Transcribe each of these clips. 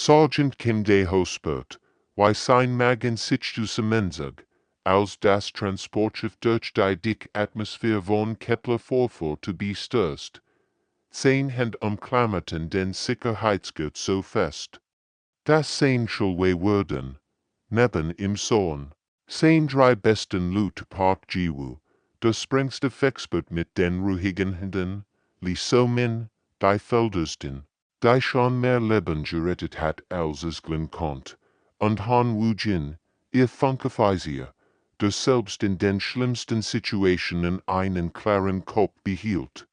Sergeant Kim de Hospert, why sein mag in sich zu semenzug, als das Transportschiff durch die dick Atmosphäre von Kepler 44 to be stößt. Sein Hand umklammerten den Sicherheitsgurt so fest. Das sein Schulway werden, neben im Sohn. Sein drei besten Lut part Jiwu, der sprengste Fexpert mit den ruhigen Händen, li so min, die Feldersten, die schon mehr Leben gerettet hat als es glin konnt, und Han Wu Jin, ihr Funkefeisier, der selbst in den schlimmsten Situationen einen klaren Kopf behielt.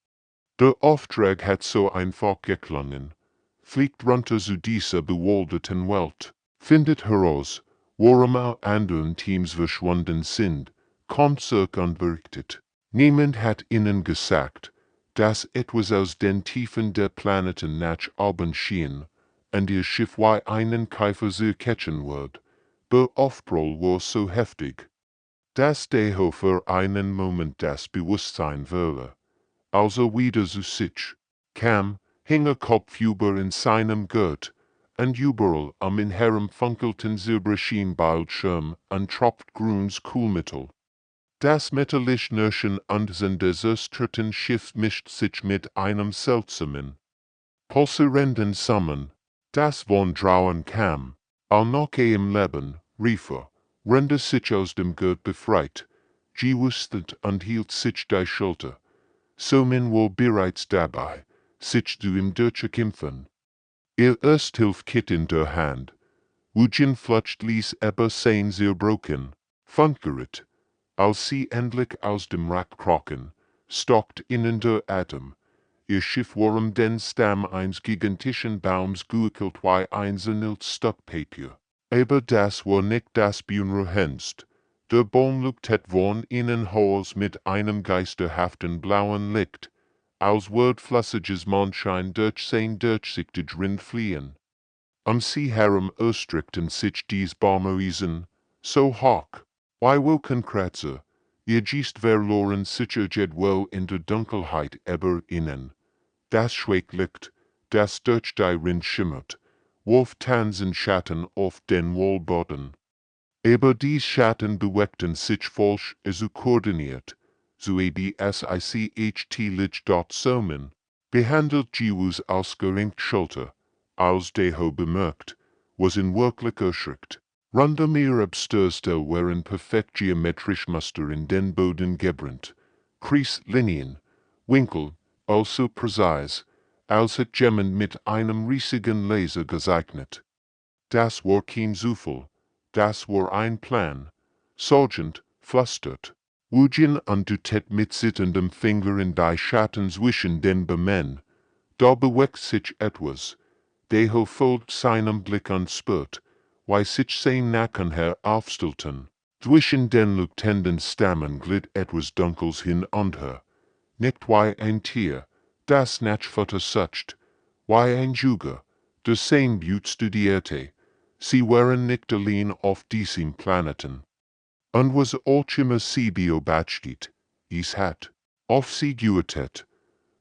Der Auftrag hat so einfach geklungen. Fliegt runter zu dieser bewalderten Welt, findet heraus, worum anderen Teams verschwunden sind, kommt zurück und berichtet. Niemand hat ihnen gesagt, dass etwas aus den Tiefen der Planeten nach oben schien, und ihr HFY einen Kaiserseher catchen wird. Der Aufprall war so heftig, dass Deho für einen Moment das Bewusstsein verlor. Also wieder zu sich kam, hing Kopf über in seinem Gurt, und überall in herem funkelten Silberschienbildschirm und tropft grünes Kühlmittel. Das metallisch Nörchen und sein desastrierten Schiff mischt sich mit einem seltsamen, pulsierenden Summen, das von draußen kam, noch im Leben, rief rende sich aus dem Gurt befreit, gewustet und hielt sich die Schulter. So man war bereits dabei, sich zu ihm durchzukämpfen. Ihr Ersthilf-Kit in der Hand. Wujin flutscht ließ aber sein sehr broken, funkgerät, als sie endlich aus dem Rack krochen, stockt ihnen der Atem. Ihr Schiff war den Stamm eines gigantischen Baums gewickelt wie ein Stockpapier. Aber das war nicht das Bühnenhenst. Der Baum leuchtet von innen Hals mit einem geisterhaften blauen Licht, als würde flüssiges Mondschein durch sein durchsichtig Rind fliehen. Sie herum erstreckten sich dies Baumriesen, so hoch, wie Wolkenkratzer, ihr Geist verloren sich jedwell in der Dunkelheit aber innen. Das Schweiglicht, das durch die Rind schimmert, warf tanzen Schatten auf den Wallboden. Aber dies Schatten bewegten sich falsch so koordiniert, so SICHT somen, behandelt Jiwus als gerenkt Schulter, als Deho bemerkt, was in wirklich erschreckt. Rund mir abstürste waren perfekt geometrisch Muster in den Boden gebrannt, Kreislinien, Winkel, also präzise, als hätte jemand mit einem riesigen Laser gezeichnet. Das war kein Zufall. Das war ein Plan. Sergeant flüstert. Wujin untertet mit zitterndem Finger in die Schatten zwischen den Bemen. Da bewegt sich etwas. Deho folgt seinem Blick und spürt, wie sich sein Nacken aufstellten. Zwischen den leuchtenden Stammen glitt etwas Dunkles hin und her. Nicht wie ein Tier, das Nachfutter sucht, wie ein Juger, der sein Blut studierte. Sie waren nicht allein auf diesem Planeten. Und was immer sie beobachtet, es hat auf sie gewartet.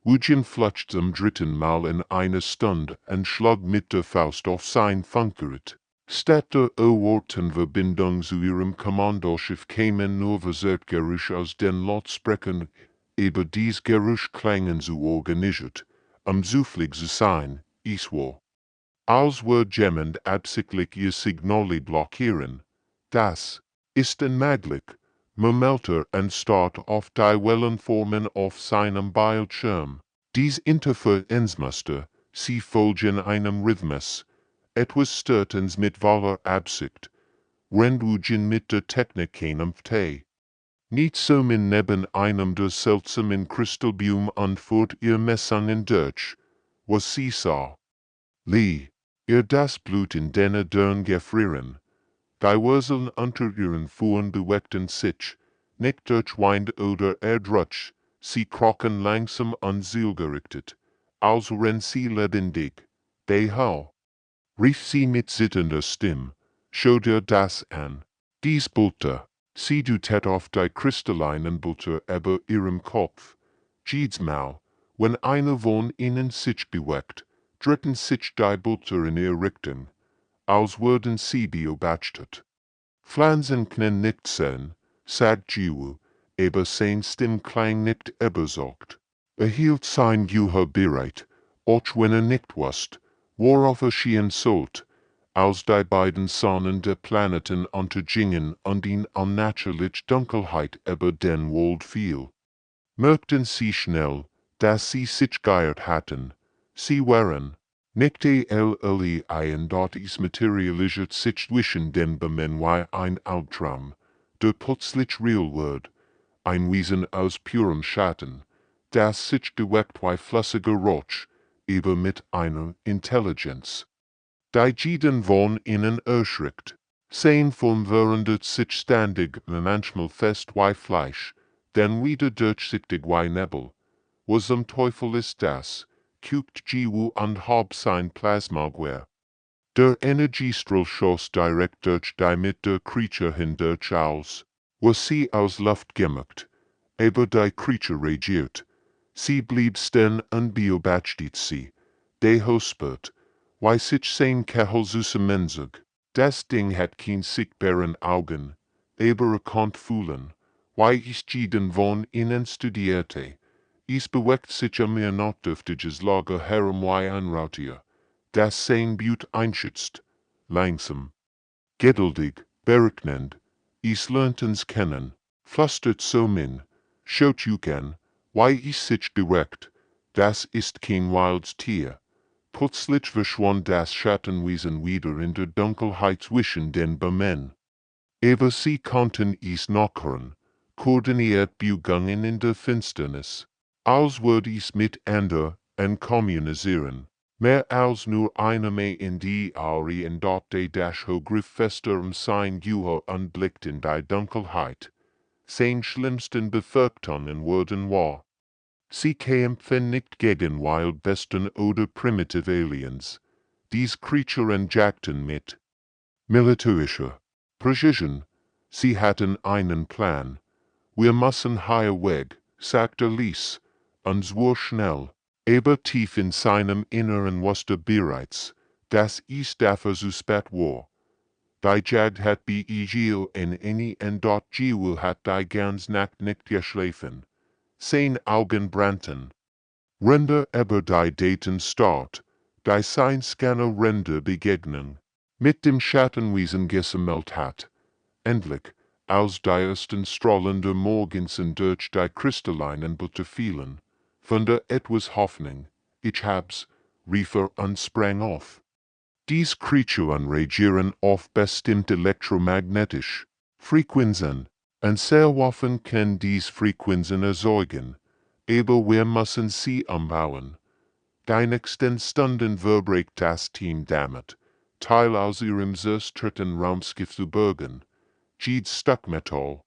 Wujin flutscht zum dritten Mal in einer Stunde und schlug mit der Faust auf sein Funkgerät. Statt der Verbindung zu ihrem Kommandoschiff kämen nur Versertgeräusche aus den Lautsprechern, aber dies Geräusch klangen so organisiert, zufällig zu sein, es war. Als würde jemand absichtlich ihr Signale blockieren. Das ist unmöglich. Man meldet und starrt auf die Wellenformen auf seinem Bildschirm. Dies Interferenzmuster, sie folgen einem Rhythmus. Etwas stört uns mit wahrer Absicht. Wenn Wujin mit der Technik kämpfte. Nicht so man neben einem der seltsamen Kristallbium und führt ihr Messungen durch. Was sie sah. Das Blut in den Dörren gefrieren. Die Wurzeln unter ihren Fuhren bewegten sich, nicht durch Wind oder Erdrutsch, sie krochen langsam und zielgerichtet, als wenn sie lebendig. Deho, rief sie mit zitternder Stimme, schau dir das an. Dies Bulter, sie dutet auf die kristallinen Bulter über ihrem Kopf. Jedes Mal, wenn einer von ihnen sich bewegt, dritten sich die Bulter in ihre Richtung, als würden sie beobachtet. Pflanzen können nicht sehen, sagt Jiwu, aber sein Stimm klang nicht überzeugt. Hielt sein Gehör bereit, auch wenn nicht wusste, worauf schien sollte, als die beiden Sonnen der Planeten untergingen und in unnatürliche Dunkelheit über den Wald fiel. Merkten sie schnell, dass sie sich geirrt hatten. Sie waren nicht allein dort is materialisiert sich zwischen den Bemen wie ein Albtraum, der plötzlich real wird, ein Wesen aus purem Schatten, das sich bewegt wie flüssiger Rauch, aber mit einer Intelligenz. Die jeden von ihnen erschreckt, sein vom verwundert sich ständig manchmal fest wie Fleisch, dann wieder durchsichtig wie Nebel. Was zum Teufel ist das? Guckt Jiwu und hob sein Plasmagewehr. Der Energiestrahl schoss direkt durch die mit der Creature hindurch aus. Was sie aus Luft gemacht, aber die Creature reagiert. Sie blieb stehen und beobachtet sie. De Hospert, wie sich sein Kerl zusammenzog. Das Ding hat kein sichtbaren Augen, aber konnt fühlen, wie ich jeden von ihnen studierte. Es bewegt sich mir notdürftiges Lager herum wie ein Rautier, das sein Blut einschützt, langsam, geduldig, berechnend. Es lernt uns kennen, flüstert so min, schaut an, wie es sich bewegt, das ist kein wildes Tier. Plötzlich verschwand das Schattenwesen wieder in der Dunkelheit zwischen den Bemen. Aber sie konnten es noch hören, koordiniert begangen in der Finsternis, als würde es miteinander kommunizieren, mehr als nur einer mehr in die Auri in dort de das Hogriff fester sein Gehör anblickt in die Dunkelheit. Sein schlimmsten Befürchtungen wurden wahr. Sie kämpfen nicht gegen Wildbesten oder primitive Aliens. Dies Creaturen jagten mit militärischer Precision. Sie hatten einen Plan. Wir müssen hier weg, sagte Lies, und zwar schnell. Aber tief in seinem Inneren wusste bereits, dass es dafür zu spät war. Die Jagd hat beigel en dort Jiwu hat die ganz Nacht nicht geschlafen. Sein Augen brannten. Render über die Daten start, die sein Scanner Render Begegnung mit dem Schattenwesen gesammelt hat. Endlich, als die ersten Strahlen der Morgensen durch die kristallinen Butter fielen, fand etwas Hoffnung. Ich hab's, rief und sprang auf. Dies Creaturen reagieren auf bestimmte elektromagnetische Frequenzen, und sehr offen kann dies Frequenzen erzeugen, aber wir müssen sie umbauen. Die nächsten Stunden verbringt das Team damit, Teil aus ihrem zerstörten Raumschiff zu bergen. Jede Stuckmetall,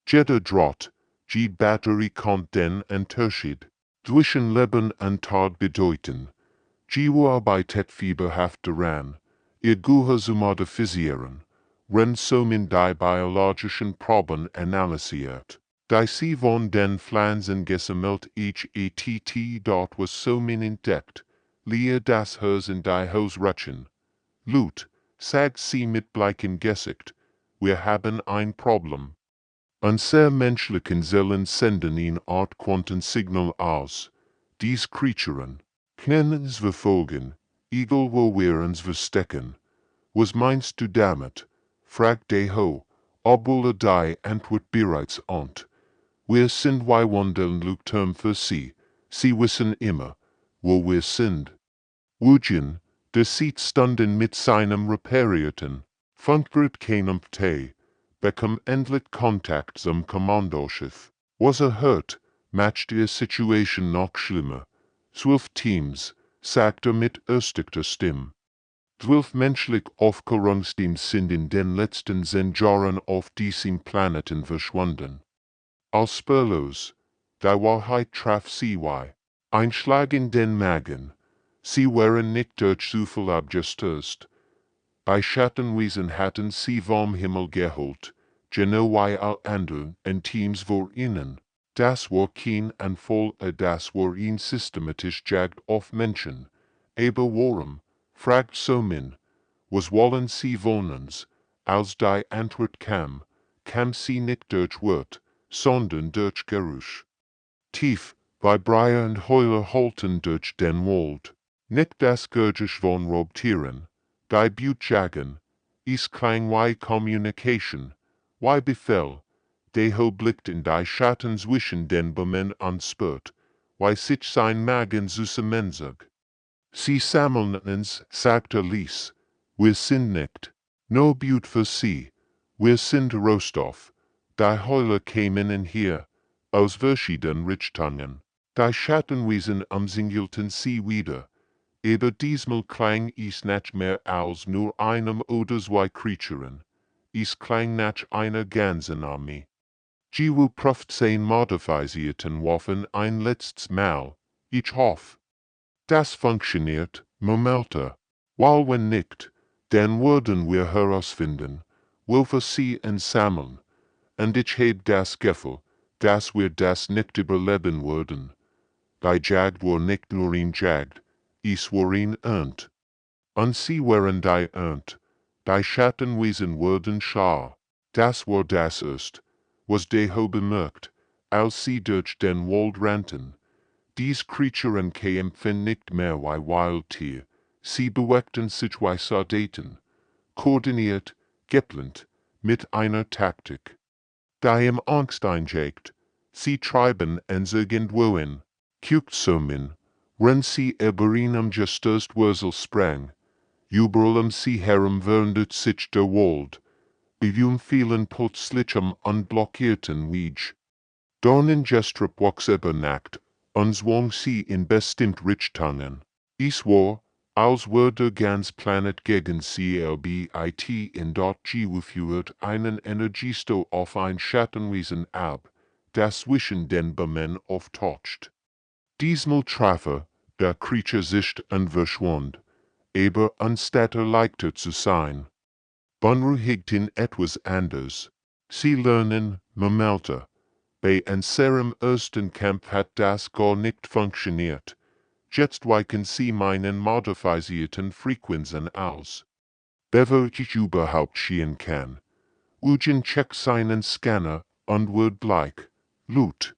jeder Draht, jede Batterie kommt den Unterschied zwischen Leben und Tod bedeuten. Jiwu arbeitet fieberhaft daran, ihr Gehör zu modifisieren, wenn somit die biologischen Proben analysiert. Die sie von den Pflanzen gesammelt HATT dort was somit entdeckt, leer das Haus in die Hausrutschen. Lut, sagt sie mit bleichen Gesicht, wir haben ein Problem. Unser menschlichen Seelen senden in Art Quantensignal aus. Dies Creaturen können uns verfolgen, egal wo wir uns verstecken. Was meinst du damit? Fragt de Ho, obwohl die Antwort bereits ont. Wir sind wie wandeln Leuchtturm für sie wissen immer, wo wir sind. Wujen, der sieht stunden mit seinem reparierten Funkgerät keinem Tee, bekam endlich Kontakt zum Kommandoschiff. Was hört, macht die Situation noch schlimmer. 12 Teams, sagt mit erstigter Stimme. 12 menschlich Aufklärungsteams sind in den letzten 10 Jahren auf diesem Planeten verschwunden. Als spurlos, die Wahrheit traf sie wie ein Schlag in den Magen. Sie waren nicht durch Zufall abgestürzt. Bei Schattenwesen hatten sie vom Himmel geholt, genau wie all anderen Teams vor ihnen. Das war kein Anfall, das war ein systematisch Jagd auf Menschen. Aber warum? Fragt Somin. was wollen sie wohnens, als die Antwort kam sie nicht durch Wort, sondern durch Geruch. Tief, bei Breyer und Heule holten durch den Wald, nicht das Gurgisch von Robtieren, die Butjagen, is klang wie Communication, wie Befehl, deho blickt in die Schatten zwischen den Bäumen anspürt, wie sich sein Magen zusammenzog. Sie sammeln uns, sagte Lies, wir sind nicht, no But für sie, wir sind Rostoff, die Heule kämen in hier, aus verschieden Richtungen, die Schattenwesen umzingelten sie wieder, aber diesmal klang es nicht mehr als nur einem oder zwei Kreaturen, es klang nach einer ganzen Armee. Jiwu Pruft sein modifizierten Waffen ein letztes Mal, ich hoff. Das funktioniert, Momelta. Weil wenn nicht, dann würden wir herausfinden, wofür sie sammeln, und ich heb das Gefühl, dass wir das nicht überleben würden. Die Jagd war nicht nur ein Jagd, es war ein Ernst. Und sie waren die Ernst, die Schattenwesen wurden schar. Das war das erst, was deho bemerkt, als sie durch den Wald rannten. Dies Kreaturen kämpfen nicht mehr wie Wildtier, sie bewegten sich wie Soldaten, koordiniert, geplant, mit einer Taktik. Da im Angst einjagt, sie treiben ens irgendwohin, Kuchsumin, wenn sie über einem gestürzt Wurzel sprang, überall sie herum verndert sich der Wald, vielen plötzlich unblockierten Weg. Dornen gestrip wax über Nacht, und zwang sie in bestimmt Richtungen. Es war, als würde ganz Planet gegen CLBIT in dort geführt einen Energiesto auf ein Schattenwesen ab, das zwischen den Bäumen auftaucht. Diesmal traf der Creature sich und verschwand, aber anstatt leichter zu sein, beunruhigten etwas anders. Sie lernen, Momelta. Bei unserem ersten Kampf hat das gar nicht funktioniert. Jetzt weichen sie meinen modifizierten Frequenzen aus. Bevor ich überhaupt schiehen kann. Eugen checkt seinen Scanner und wird bleich. Lut.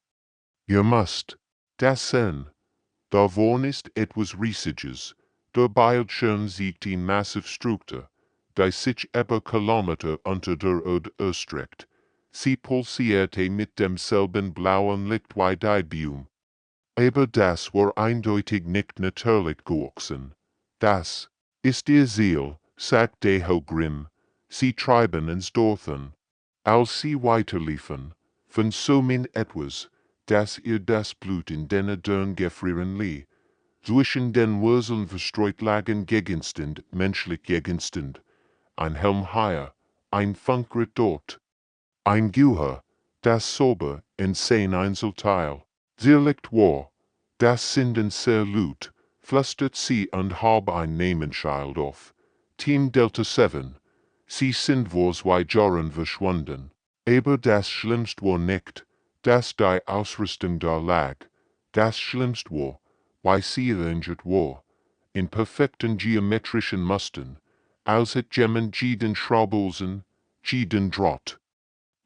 Ihr müsst das sehen. Da vorn ist etwas Riesiges. Der Bildschirm sieht die massive Struktur, die sich über Kilometer unter der Erde erstreckt. Sie pulsierte mit demselben blauen Licht wie die Bium. Aber das war eindeutig nicht natürlich gewachsen. Das ist ihr Ziel, sagt Deho grimm. Sie treiben ins Dorfen. Als sie weiterliefen, von so min etwas, dass ihr das Blut in den Dörn gefrieren lieh. Zwischen den Wurzeln verstreut lagen Gegenstände, menschlich Gegenstände. Ein Helmhaier, ein Funkgerät dort. Ein Guher, das sober in sein Einzelteil. Sie liegt war, das sind sehr Lut, flüstert sie und hab ein Namensschild auf. Team Delta 7, sie sind vor 2 Jahren verschwunden. Aber das Schlimmste war nicht, dass die Ausrüstung da lag. Das Schlimmste war, weil sie arrangiert war, in perfekten geometrischen Mustern, als het Gemmen jeden Schraubolsen, jeden Draht.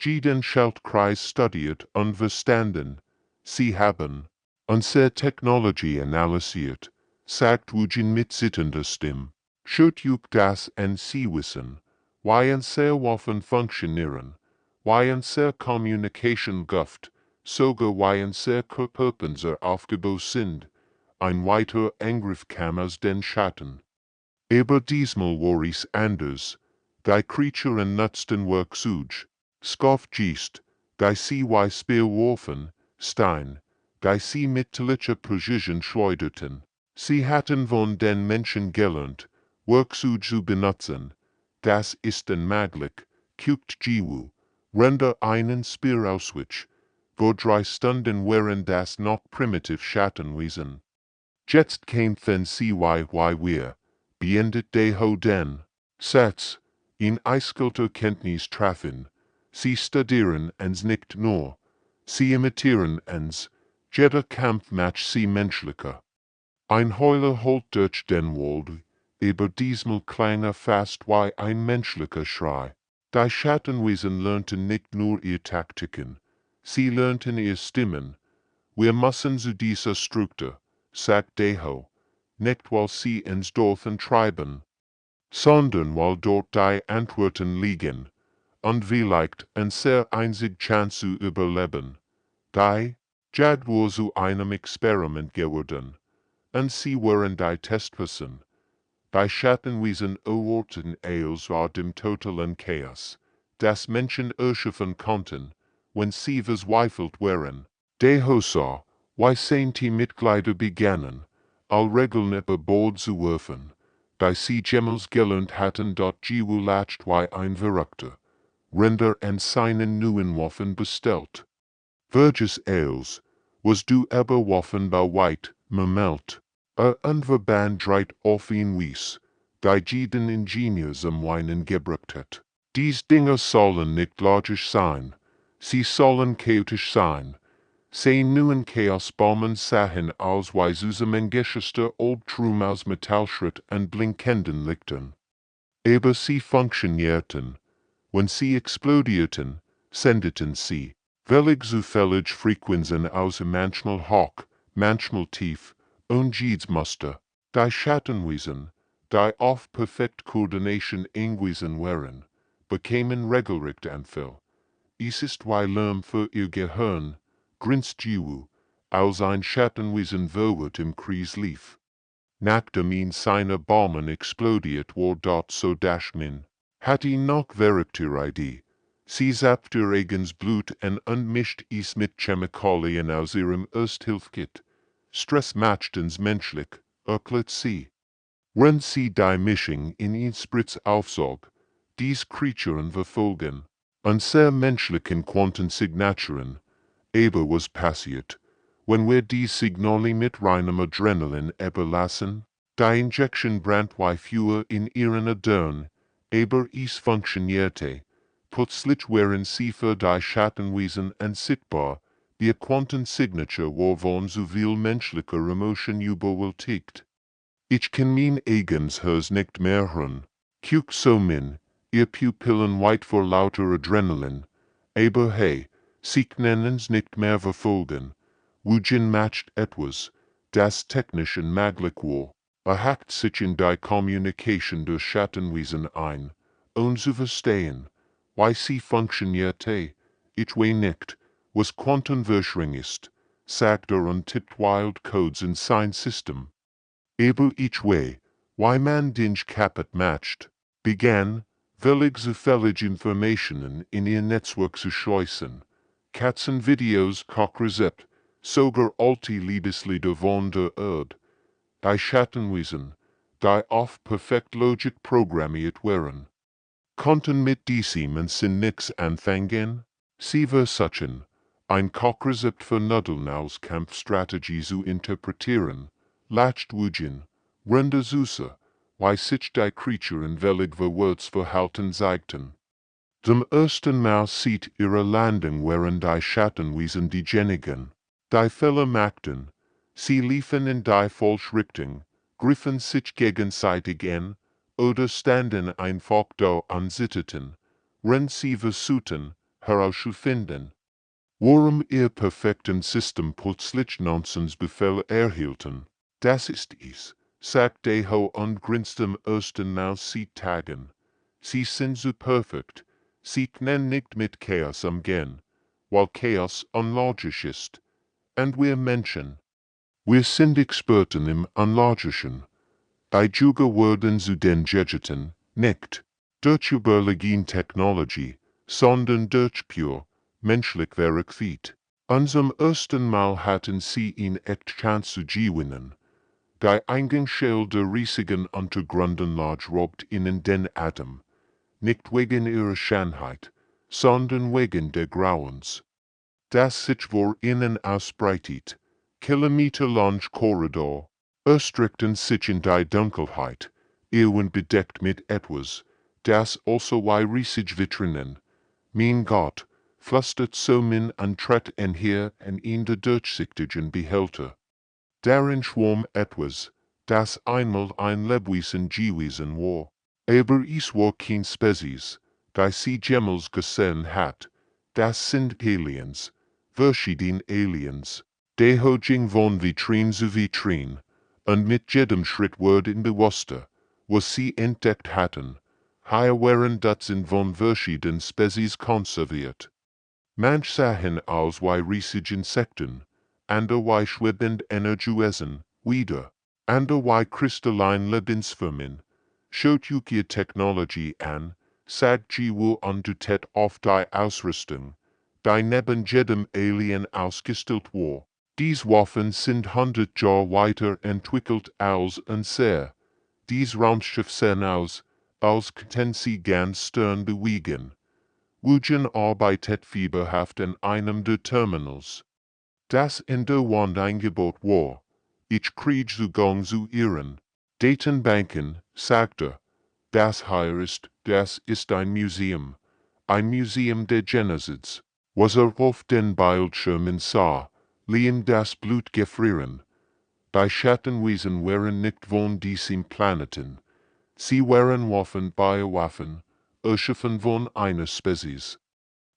Jeden Schaltkreis studiert und verstanden. Sie haben unsere Technologie analysiert, sagt Eugen mit sittender Stimme. Schaut euch das an, Sie wissen, wie unsere Waffen funktionieren, wie unsere Communication guft, sogar wie unsere Körperpanzer aufgebaut sind. Ein weiterer Angriff kam aus den Schatten. Aber diesmal war es anders. Die Kreaturen nutzten Werkzeuge. Skofgeist, die sie wie Speerwaffen, Stein, die sie mit tödlicher Precision schleuderten. Sie hatten von den Menschen gelernt, Werkzeuge zu benutzen. Das ist unmöglich, guckt Jiwu, render einen Speer auswich. Vor 3 Stunden wären das noch primitiv Schattenwesen. Jetzt kämpfen sie wie wir, beendet Deho den Satz, in eiskalter Kenntnis treffen. Sie studieren ens nicht nur, sie imitieren ens, jeder Kampf macht sie menschlicher. Ein Heuler holt durch den Wald, aber diesmal klang fast wie ein menschlicher Schrei. Die Schattenwesen lernten nicht nur ihr Taktiken, sie lernten ihr Stimmen. Wir müssen zu dieser Struktur, sagt Deho, nicht weil sie uns dorthin treiben, sondern weil dort die Antworten liegen, und vielleicht eine sehr einzige Chance zu überleben. Die Jad war zu einem Experiment geworden, und sie waren die Testperson. Die Schattenwesen erwarteten als war dem totalen Chaos, das Menschen erschaffen konnten, wenn sie verzweifelt waren. Deho sah, wie seine Mitglieder begannen, Regeln über Bord zu werfen, die sie jemals gelernt hatten, dort gewünscht wie ein Verrückter. Render an seinen neuen Waffen bestellt. Verges als, was du aber Waffen bei memelt. Een verband dreit auf ihn wies, die jeden Ingenieurs am Weinen gebracht hat. Dies Dinge sollen nicht logisch sein, sie sollen chaotisch sein. Sie neuen Chaosbomben sahen aus wie zusammengeschützte Oldtrum aus Metallschritt und blinkenden Lichtern. Aber sie funktionierten. Wenn sie explodierten, sendeten sie, völlig zufällig Frequenzen aus manchmal hoch, manchmal tief, und jedes Muster. Die Schattenwesen, die auf perfekt Koordination angewiesen waren, bekamen regelrecht Anfall. Es ist wie Lärm für ihr Gehirn, grinst Jiwu, als ein Schattenwesen verwirrt im Kreis lief. Nachdem ihn seine Bomben explodiert war dort so dasmin, hat ihn noch Verrückterei. Sie zappt ihr eigenes Blut und mischt es mit Chemikalien aus ihrem Ersthilfkit. Stress machtens menschlich, erklärt sie. Wenn sie die Mischung in ihn Spritz aufsog, dies Kreaturen verfolgen, und sehr menschlichen Quantensignaturen, aber was passiert, wenn wir die Signale mit reinem Adrenalin überlassen? Die Injection brannt wie Feuer in ihren Adern, aber es funktionierte. Plötzlich waren sie für die Schattenwesen unsichtbar, die Quantensignature war von so viel menschlicher Emotion überwältigt. Ich kann mein eigenes Herz nicht mehr hören. Guck so min, ihr Pupillen weit vor lauter Adrenalin, aber hey, sie können's nicht mehr verfolgen. Wohin macht etwas, das technisch unmöglich war, hakt sich in die Kommunikation der Schattenwesen ein, zu verstehen, wie sie funktionierte, ich weiß nicht, was Quantenverschwörung ist, sagt und tippt wild Codes in sein System. Aber ich weiß, wie man den kaputt macht, begann, völlig zufällig Informationen in ihr Netzwerk zu schleusen, Katzenvideos, Kochrezept, sogar alte Liebeslieder von der Erde. Die Schattenwesen, die auf perfekt Logik programmiert waren, konnten mit diesem Sinn nix anfangen. Sie versuchten, ein Kochrezept für Nudeln aus Kampfstrategie zu interpretieren, lascht Wujin, Rende Süße, wie sich die Kreaturen völlig verwirrt verhalten zeigten. Zum ersten Mal seit ihrer Landung waren die Schattenwesen diejenigen, die Fehler machten. Sie liefen in die falsche Richtung, griffen sich gegenseitig an, oder standen einfach da und zitterten, wenn sie versuchten, herauszufinden, warum ihr perfekten System plötzlich Nonsensbefehle erhielten. Das ist es, sagt Deho und grinst am ersten Mal seit Tagen. Sie sind so perfekt, sie können nicht mit Chaos umgehen, weil Chaos unlogisch ist. Und wir Menschen, wir sind Experten im Unlogischen. Die Juga werden zu den Gadgeten, nicht durch Überlegen Technologie, sondern durch pure, menschlich Verifiziert. Und zum ersten Mal hatten sie ihn echt Chance zu gewinnen. Die Eingangsschale der riesigen Untergrundanlage raubt ihnen den Atem, nicht wegen ihrer Schönheit, sondern wegen der Grauens. Das sich vor ihnen ausbreitet, kilometerlang Korridor, erstreckten sich in die Dunkelheit, irgend bedeckt mit etwas, das also wie riesig Vitrinen. Mein Gott, flüstert so min und tritt einher in der durchsichtigen Behälter. Darin schwamm etwas, das einmal ein Lebewesen gewesen war. Aber es war kein Spezies, die sie jemals gesehen hat. Das sind Aliens, verschiedene Aliens. Die ging von Vitrine zu Vitrine, und mit jedem Schritt wurden bewusster, was sie entdeckt hatten. Hier waren Dutzend von verschiedenen Spezies konserviert. Manch sahen aus wie riesige Insekten, andere wie schwebend Energiewesen, wieder, andere wie kristalline Lebensformen. Schaut euch ihr Technologie an, sagt wo undutet auf die Ausrüstung, die neben jedem Alien ausgestellt war. Dies Waffen sind 100 Jahre weiterentwickelt als und sehr. Dies Raumschiff sehen aus, als könnten sie ganz stern bewegen. Wujen arbeitet fieberhaft an einem der Terminals. Das in der Wand eingebaut war. Ich krieg Zugang zu ihren Datenbanken, sagte. Das hier das ist ein Museum der Genesis. Was auf den Bildschirmen sah, ließ das Blut gefrieren. Die Schattenwesen waren nicht von diesem Planeten. Sie waren Waffen, Biowaffen, Erschaffen von einer Spezies,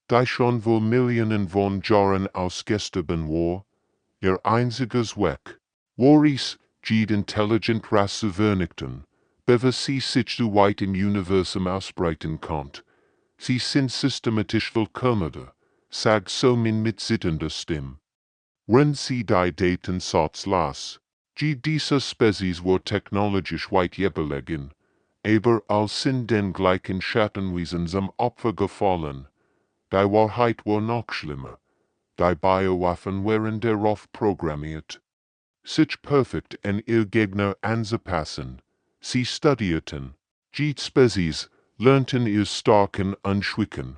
die schon vor Millionen von Jahren ausgestorben war. Ihr einziges Zweck war es, die intelligent Rasse vernichten, bevor sie sich zu weit im Universum ausbreiten konnte. Sie sind systematisch vollkommene, sagt Somin mit zitternder Stimme. Wenn sie die Datensatz las, diese Spezies war technologisch weit überlegen, aber als sind den gleichen Schattenwesen zum Opfer gefallen. Die Wahrheit war noch schlimmer. Die Biowaffen waren darauf programmiert, sich perfekt an ihr Gegner anzupassen. Sie studierten die Spezies, lernten ihr Starken und Schwächen,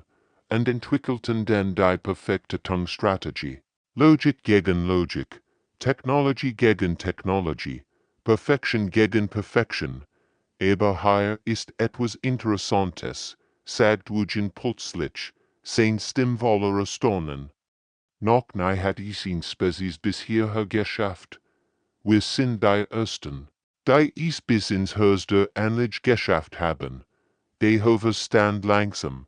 und entwickelten dann die perfekte Strategie. Logik gegen Logik, Technology gegen Technology, Perfection gegen Perfection. Aber hier ist etwas Interessantes, sagt Wujen plötzlich, sein Stimme voller Erstaunen. Noch nie hat es in Spezies bis hierher geschafft. Wir sind die Ersten, die es bis ins höchste Anliegen geschafft haben. Die Hofer stand langsam,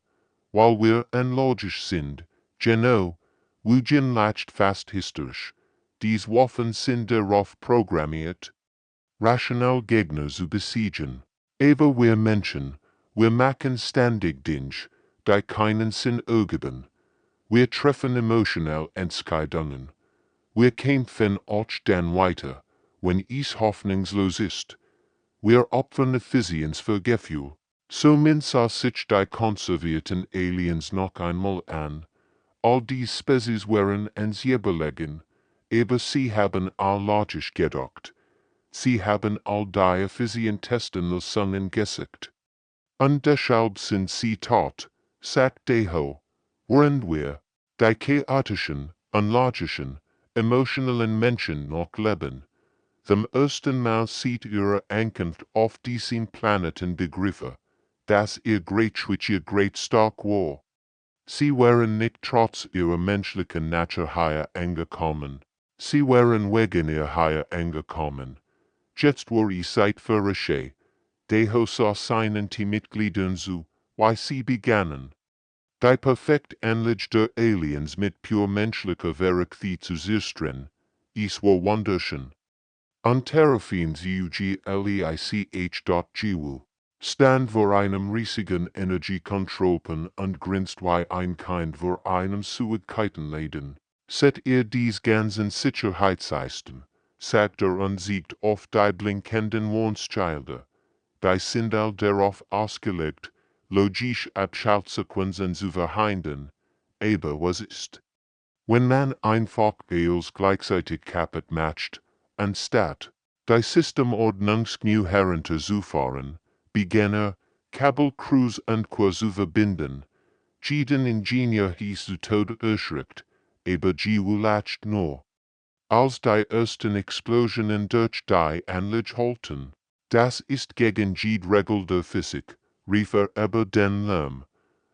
weil wir unlogisch sind, genau. Wujen lacht fast hysterisch. Dies Waffen sind darauf programmiert, rational Gegner zu besiegen. Aber wir Menschen, wir machen ständig Dinge, die keinen Sinn ergeben. Wir treffen emotional Entscheidungen. Wir kämpfen auch dann weiter, wenn es hoffnungslos ist. Wir opfern Effizienz für Gefühl. Somit sah sich die konservierten Aliens noch einmal an. All die Spezies waren uns überlegen, aber sie haben all logisch gedacht. Sie haben all die effizientesten Lösungen gesucht. Und deshalb sind sie tot, sagt Deho. Während wir, die chaotischen, unlogischen, emotionalen Menschen noch leben. Zum ersten Mal sieht ihre Ankunft auf diesem Planeten begriffen, dass ihr Great stark war. Sie waren nicht trotz ihrer menschlichen Natur hier angekommen. Sie waren wegen ihr hier angekommen. Jetzt war es Zeit für Reche. Deho sah seinen Teammitgliedern zu, wie sie begannen. Die perfekt Anlage der Aliens mit pur menschlicher Verachtie zu zerstreuen, es war wunderschön. Und Terraphine Zeugleich.gwu stand vor einem riesigen Energiekontrollpen und grinst wie ein Kind vor einem Suigkeitenladen. Seht ihr dies ganzen Sicherheitseisten, sagt und siegt auf die blinkenden Wohnschilder. Die sind all darauf ausgelegt, logisch Abschaltsequenzen zu verhindern, aber was ist? Wenn man einfach alles gleichzeitig kaputt macht, anstatt die Systemordnungsgneu herunterzufahren, beginne Kabelcrews und zu verbinden. Jeden Ingenieur hieß zu Tode erschreckt, aber lacht nur. Als die ersten Explosionen durch die Anlage holten, das ist gegen jede Regel der Physik, rief aber den Lärm.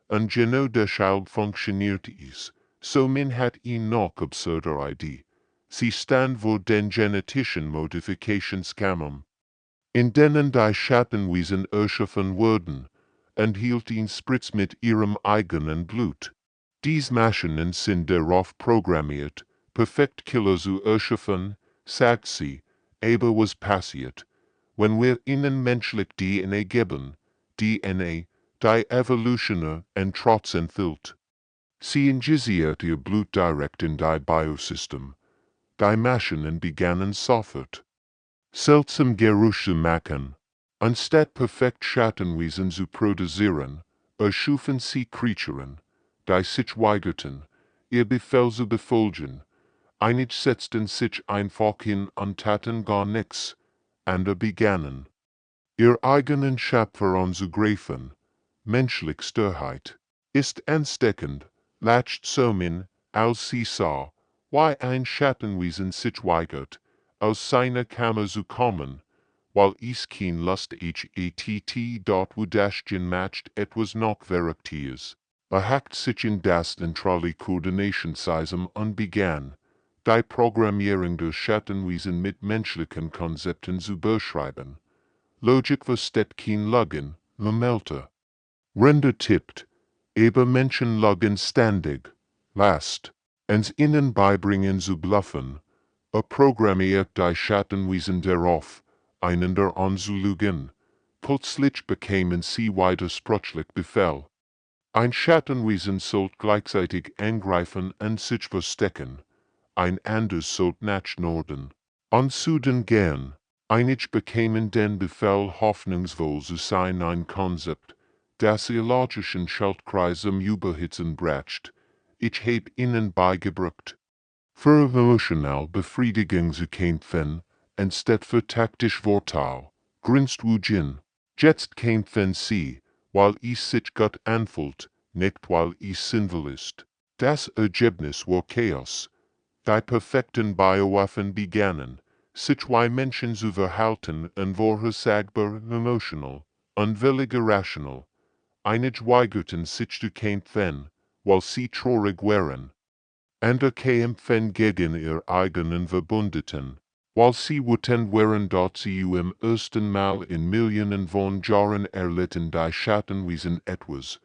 Und genau deshalb funktioniert es. Somit hat ihn noch absurder Idee. Sie stand vor den genetischen Modificationskammern. In denen die Schattenwesen erschaffen wurden, enthielt ihn Spritz mit ihrem eigenen Blut. Dies Maschinen sind darauf programmiert, Perfektkiller zu erschaffen, sagt sie, aber was passiert, wenn wir ihnen menschlich DNA geben, DNA, die Evolutioner und Trotz enthüllt. Sie injiziert ihr Blut direkt in die Biosystem. Die Maschinen begannen sofort seltsam Geruch zu machen. Anstatt perfekt Schattenwesen zu produzieren, erschufen sie Kreaturen, die sich weigerten, ihr Befehl zu befolgen. Einige setzten sich einfach hin und taten gar nichts, andere begannen, ihr eigenen Schöpfer anzugreifen. Menschliche Störheit ist ansteckend, lacht Somin, als sie sah, wie ein Schattenwesen sich weigert, aus seiner Kammer zu kommen, weil es kein Lust hat, dort wo das Gen matcht etwas Nachverrücktes. Hackt sich in das zentrale Koordinationssystem und begann, die Programmierung der Schattenwesen mit menschlichen Konzepten zu beschreiben. Logik versteht kein Login, vermelter. Render tippt, aber Menschen loggen ständig, lasst, ens ihnen beibringen zu bluffen, programmiert die Schattenwesen darauf, einander anzulügen. Plötzlich bekämen sie widersprüchlich Befehl. Ein Schattenwesen sollte gleichzeitig angreifen und sich verstecken, ein anderes sollte nach Norden. An Süden gehen. Einige bekämen den Befehl hoffnungsvoll zu sein, ein Konzept, das ihr logischen Schaltkreis am Überhitzen bracht. Ich heb ihnen beigebracht, für emotional Befriedigung zu kämpfen, anstatt für taktisch Vorteil, grinst Wu Jin. Jetzt kämpfen sie, weil es sich gut anfühlt, nicht weil es sinnvoll ist. Das Ergebnis war Chaos. Die perfekten Biowaffen begannen, sich zwei Menschen zu verhalten und vorhersagbar emotional, unwillig irrational. Einige weigerten sich zu kämpfen, weil sie traurig waren. Andere kämpfen gegen ihr eigenen Verbündeten, weil sie wütend waren, dort sie im ersten Mal in Millionen von Jahren erlitten die Schattenwesen etwas,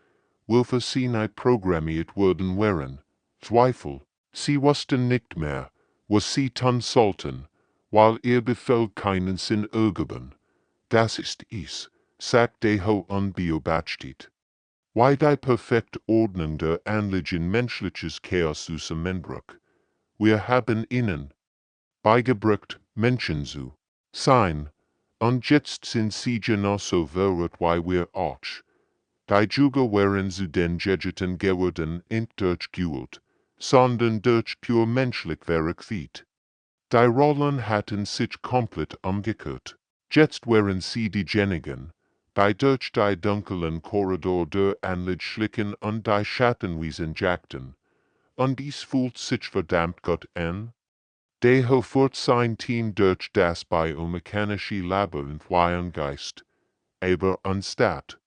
wofür sie nicht programmiert worden waren. Zweifel. Sie wussten nicht mehr, was sie tun sollten, weil ihr Befehl keinen Sinn ergaben. Das ist es, sagt Deho unbeobachtet. Wie die perfekte Ordnung der Anliegen menschliches Chaos zusammenbruch. Wir haben ihnen beigebracht, Menschen zu sein, und jetzt sind sie genauso verwirrt wie wir auch. Die Jünger waren zu den Gadgeten geworden, nicht durch Gewalt, sondern durch pur menschlich Verrücktheit. Die Rollen hatten sich komplett umgekehrt. Jetzt waren sie diejenigen, die durch die dunklen Korridor der Anlage schlichen und die Schattenwesen jagten. Und dies fühlt sich verdammt gut an. Deho führt sein Team durch das biomechanische Labyrinth wie ein Geist. Aber anstatt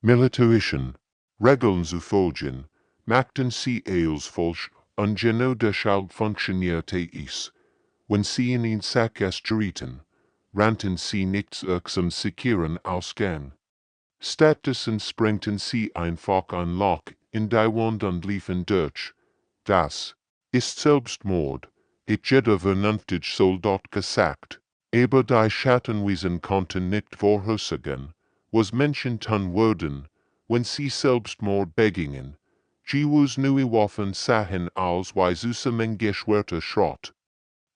militärischen Regeln zu folgen, machten sie es falsch, und genau deshalb funktionierte es. Wenn sie in ihn Sackgasse gerieten, rannten sie nicht zum sicheren Ausgang. Stattdessen sprengten sie einfach ein Loch in die Wand und liefen durch. Das ist Selbstmord, hat jeder vernünftige Soldat gesagt. Aber die Schattenwesen konnten nicht vorhersagen, was Menschen tun würden, wenn sie Selbstmord begingen. Jiwus neue Waffen sahen als wie zusammengeschwerte Schrott.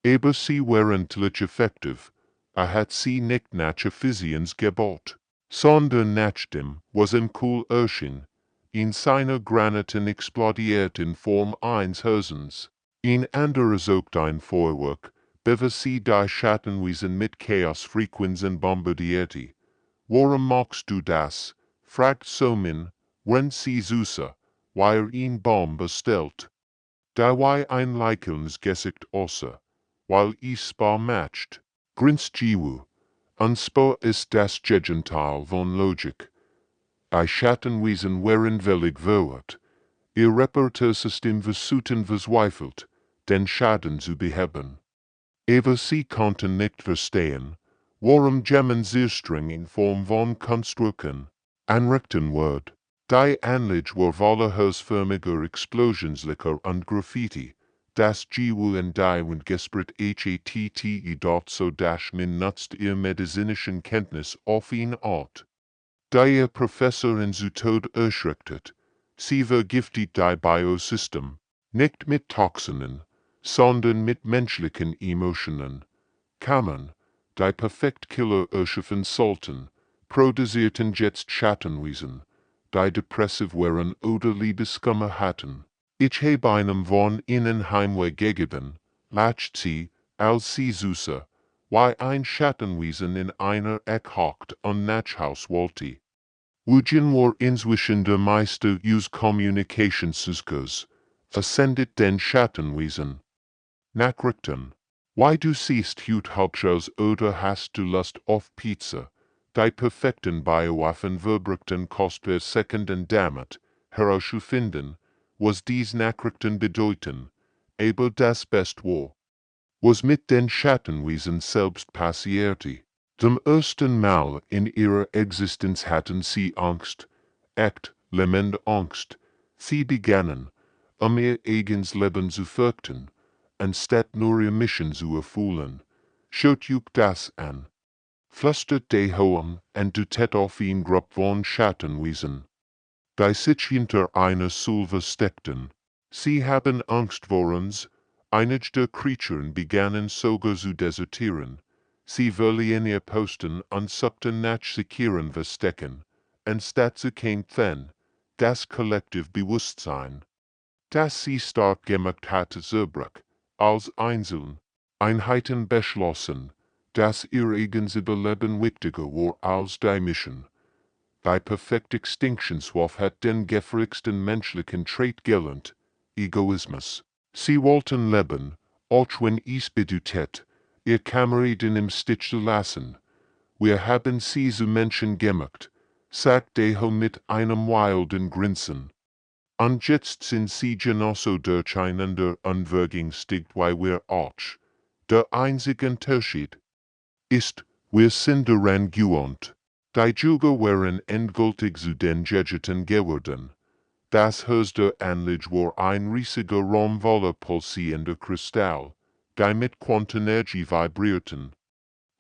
Aber sie waren gleich effektiv. Hat sie nicht nach Ephesians Gebot, sondern nach dem, was im Cool erschien. In seiner Granaten explodiert in Form eines Herzens. In anderer sucht ein Feuerwerk, bevor sie die Schattenwesen mit Chaos-Frequenzen bombardierte. Warum machst du das? Fragt Somin, wenn sie süße, weil ihn Bombe stellt. Da wie ein Leichens Gesicht außer, weil es bar matcht, grinst Jiwu. Unspar ist das Gegenteil von Logik. Die Schattenwesen waren willig verwirrt. Ihr Repertoirsystem versuchten verzweifelt, den Schaden zu beheben. Aber sie konnten nicht verstehen, Warum Gemmen Zeerstring in Form von Kunstwerken, Anrichten Word, Die Anlage war voller hörsförmiger Explosionslicher und Graffiti, das Gewühl und die und gesprät HATTE dort so dash min nutzt ihr medizinischen Kenntnis auf ihn Ort. Da ihr Professor in zu Tod erschrecktet, sie vergiftet die Biosystem, nicht mit Toxinen, sondern mit menschlichen Emotionen. Kammern, die Perfektkiller erschaffen sollten, produzierten jetzt Schattenwesen, die depressiv waren oder Liebeskummer hatten. Ich habe einem von ihnen Heimweh gegeben, lacht sie, als sie süße, wie ein Schattenwesen in einer Ecke hockt und nachhaus wollte. Wohin war inzwischen der Meister us Kommunikationssyskers, versendet den Schattenwesen. Nachrichten. Why du siehst hut Hauptschaus oder hast du Lust auf Pizza? Die perfekten Biowaffen verbruchten kostbar Sekunden damit, herauszufinden, was dies Nachrichten bedeuten, aber das Best war, was mit den Schattenwesen selbst passierte. Zum ersten Mal in ihrer Existenz hatten sie Angst, echt, lebende Angst. Sie begannen, ihr eigenes Leben zu fürchten, anstatt nur ihr Mission zu erfüllen. Schaut euch das an. Flüstert de Hohen und du tät auf ihn Grupp von Schattenwesen, die sich hinter einer Sulve steckten. Sie haben Angst vor uns. Einige der Creaturen begannen sogar zu desertieren. Sie verliehen ihr Posten und suchten nach sicheren Verstecken, anstatt zu kämpfen, das Kollektivbewusstsein, das sie stark gemacht hatte, zerbrach, als Einzeln, Einheiten beschlossen, dass ihr eigenes Überleben wichtiger war als die Mission. Die perfekte Extinctionswaffe hat den gefährlichsten menschlichen Trait gelernt, Egoismus. Sie wollten leben, auch wenn es bedeutet, ihr Kameraden im Stich zu lassen. Wir haben sie zu Menschen gemacht, sagt Deho mit einem wilden Grinsen. Und jetzt sind sie genauso durcheinander unvergängstigt wie wir auch. Der einzige Unterschied ist, wir sind daran gewohnt. Die Juge waren endgültig zu den Gadgeten geworden. Das Haus der Anlage war ein riesiger Raum voller pulsierender Kristall, die mit Quantenergie vibrierten.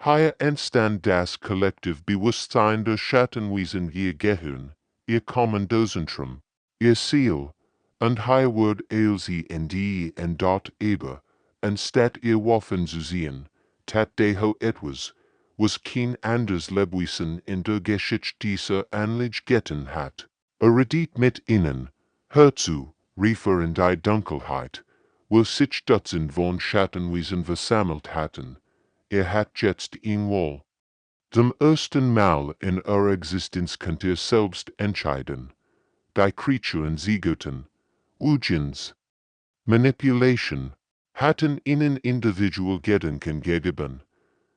Hier entstand das Kollektivbewusstsein der Schattenwesen ihr Gehirn, ihr Kommandozentrum, ihr Ziel, und hier wurde sie in die und dort über, anstatt ihr Waffen zu sehen, tat Deho etwas, was kein anderes Lebewesen in der Geschichte dieser Anlage getan hat. Redet mit ihnen, hört zu, rief in die Dunkelheit, wo sich Dutzend von Schattenwesen versammelt hatten. Hat jetzt ihn wohl. Zum ersten Mal in eurer Existenz könnt ihr selbst entscheiden. Die Creaturen siegten. Ugens. Manipulation. Hatten ihnen individual Gedanken gegeben.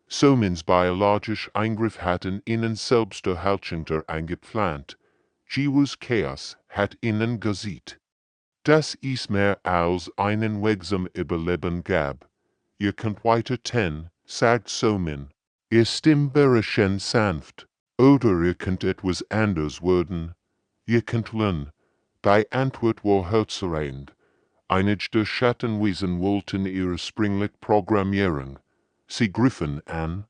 Somens biologisch Eingriff hatten ihnen Selbsterhaltungsder eingeplant. Jiwus Chaos hat ihnen gesieht. Das ist mehr als einen Weg zum Überleben gab. Ihr könnt weiter sagt Somin. Ihr Stimme wäre schön sanft. Oder ihr könnt etwas anders werden. Ihr könnt lernen. Die Antwort war herzerreibend. Einige der Schattenwesen wollten ihre springliche Programmierung. Sie griffen an.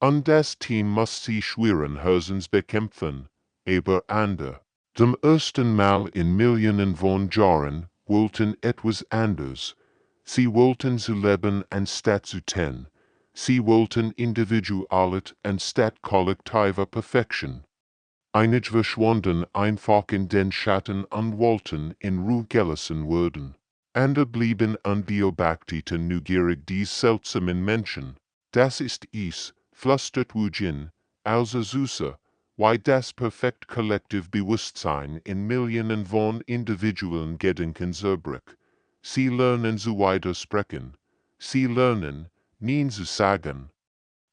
Und das Team muss sie schweren Herzens bekämpfen. Aber andere. Zum ersten Mal in Millionen von Jahren wollten etwas anders. Sie wollten zu leben anstatt zu ten. Sie wollten Individualität anstatt kollektiver Perfektion. Einige verschwanden einfach in den Schatten und wollten in Ruhe gelassen werden. Andere blieben unbeobachteten neugierig die seltsamen Menschen. Das ist es, flüstert Wujin, also süße, wie das perfekt Kollektivbewusstsein in Millionen von individuellen Gedanken zerbricht. Sie lernen zu widersprechen. Sie lernen, nie zu sagen.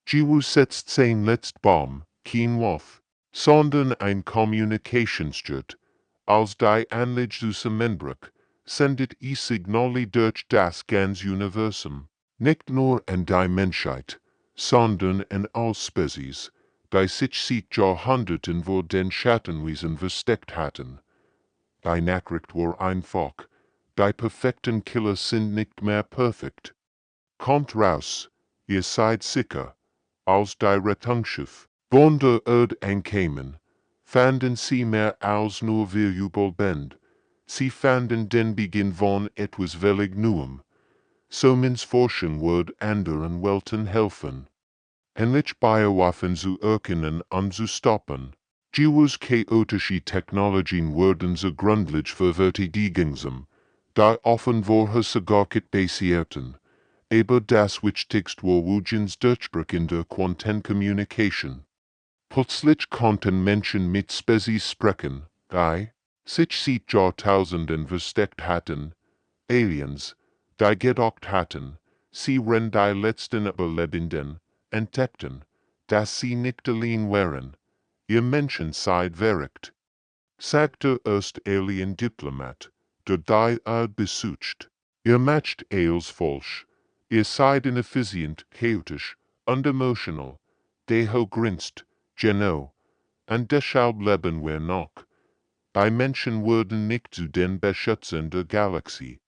Jiwu setzt sein letzt Baum, kein Wurf, sondern ein Kommunikationsjet. Als die Anlage zusammenbricht, sendet es Signale durch das ganze Universum. Nicht nur an die Menschheit, sondern en als Spezies, die sich seit Jahrhunderten vor den Schattenwesen versteckt hatten. Die Nachricht war einfach, die perfekten Killer sind nicht mehr perfekt. Kommt raus, ihr seid sicher, als die Rettungsschiff von der Erde ankamen, fanden sie mehr als nur Überlebend. Sie fanden den Beginn von etwas völlig Neuem. Somens Forschung wird anderen Welten helfen. Endlich Biowaffen zu erkennen und zu stoppen. Jeweils chaotische Technologien werden so gründlich ververteidigen, die offen vorher sogar basierten. Aber das Wichtigste war Wugens Durchbruch in der Quantencommunication. Plötzlich konnten Menschen mit Spezies sprechen, die sich seit Jahrtausenden versteckt hatten. Aliens, die gedacht hatten, sie wären die letzten Überlebenden, entdeckten, dass sie nicht allein waren. Ihr Menschen seid verrückt, sagte erst Alien-Diplomat, der die Erde besucht. Ihr macht alles falsch. Ihr seid ineffizient, chaotisch und emotional. Deho grinst, genau. Und deshalb leben wir noch. Die Menschen wurden nicht zu den Beschützern der Galaxie.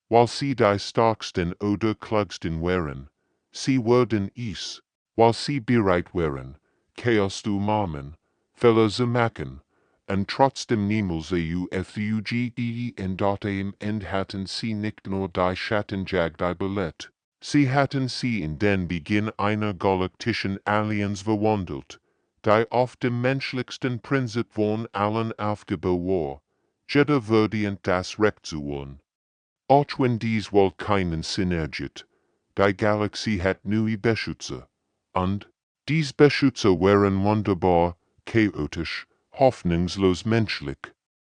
Weil sie die starksten oder klugsten waren. Sie wurden es, weil sie bereit waren, Chaos zu umarmen, Fehler zu machen, und trotzdem niemals HFY-Geschichte in am Ende hatten sie nicht nur die Schattenjagd überlebt. Sie hatten sie in den Beginn einer galaktischen Allianz verwandelt, die auf dem menschlichsten Prinzip von allen aufgebaut war, jeder würdig das Recht zu wollen. Auch wenn dies wohl keinen Sinn ergibt, die Galaxie hat neue Beschützer, und diese Beschützer waren wunderbar, chaotisch, hoffnungslos menschlich.